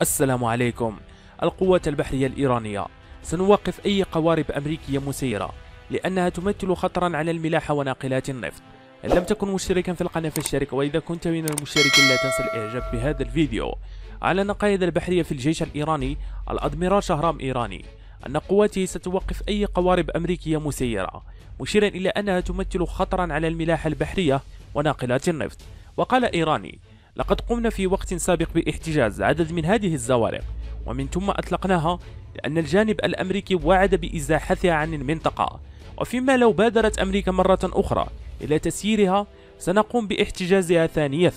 السلام عليكم. القوات البحرية الإيرانية سنوقف أي قوارب أمريكية مسيرة لأنها تمثل خطرا على الملاحة وناقلات النفط. إن لم تكن مشتركا في القناة فاشترك، وإذا كنت من المشتركين لا تنسى الإعجاب بهذا الفيديو. أعلن قائد البحرية في الجيش الإيراني الأدميرال شهرام إيراني أن قواته ستوقف أي قوارب أمريكية مسيرة، مشيرا إلى أنها تمثل خطرا على الملاحة البحرية وناقلات النفط. وقال إيراني: لقد قمنا في وقت سابق باحتجاز عدد من هذه الزوارق، ومن ثم أطلقناها لأن الجانب الأمريكي وعد بإزاحتها عن المنطقة، وفيما لو بادرت أمريكا مرة أخرى إلى تسييرها سنقوم باحتجازها ثانية،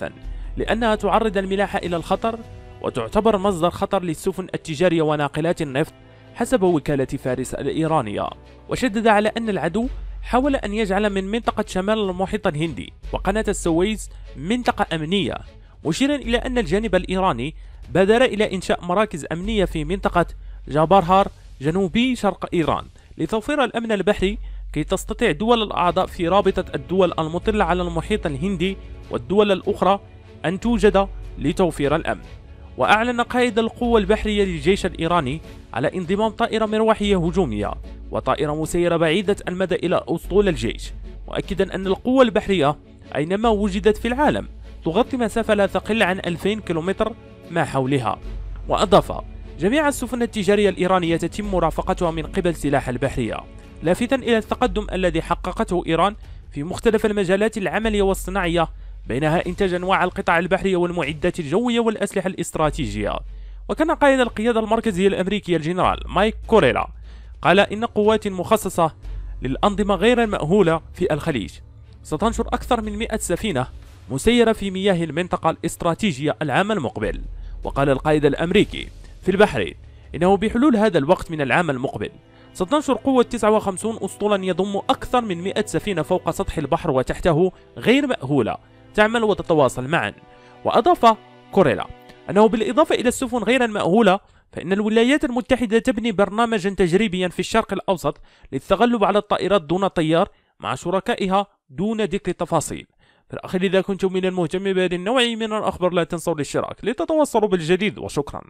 لأنها تعرض الملاحة إلى الخطر وتعتبر مصدر خطر للسفن التجارية وناقلات النفط حسب وكالة فارس الإيرانية. وشدد على أن العدو حاول أن يجعل من منطقة شمال المحيط الهندي وقناة السويس منطقة أمنية، مشيرا إلى أن الجانب الإيراني بادر إلى إنشاء مراكز أمنية في منطقة جابارهار جنوبي شرق إيران لتوفير الأمن البحري، كي تستطيع دول الأعضاء في رابطة الدول المطلة على المحيط الهندي والدول الأخرى أن توجد لتوفير الأمن. وأعلن قائد القوة البحرية للجيش الإيراني على انضمام طائرة مروحية هجومية وطائرة مسيرة بعيدة المدى إلى أسطول الجيش، مؤكدا أن القوة البحرية أينما وجدت في العالم تغطي مسافة لا تقل عن 2000 كيلومتر ما حولها. وأضاف: جميع السفن التجارية الإيرانية تتم مرافقتها من قبل سلاح البحرية، لافتا إلى التقدم الذي حققته إيران في مختلف المجالات العملية والصناعية، بينها إنتاج أنواع القطع البحرية والمعدات الجوية والأسلحة الاستراتيجية. وكان قائد القيادة المركزية الأمريكية الجنرال مايك كوريلا قال إن قوات مخصصة للأنظمة غير المأهولة في الخليج ستنشر أكثر من 100 سفينة مسيرة في مياه المنطقة الاستراتيجية العام المقبل. وقال القائد الأمريكي في البحرين إنه بحلول هذا الوقت من العام المقبل ستنشر قوة 59 أسطولا يضم أكثر من 100 سفينة فوق سطح البحر وتحته غير مأهولة تعمل وتتواصل معا. وأضاف كوريلا أنه بالإضافة إلى السفن غير المأهولة، فإن الولايات المتحدة تبني برنامجا تجريبيا في الشرق الأوسط للتغلب على الطائرات دون طيار مع شركائها دون ذكر التفاصيل. في الأخير، إذا كنتم من المهتمين بهذا النوع من الأخبار لا تنسوا الاشتراك لتتوصلوا بالجديد، وشكرا.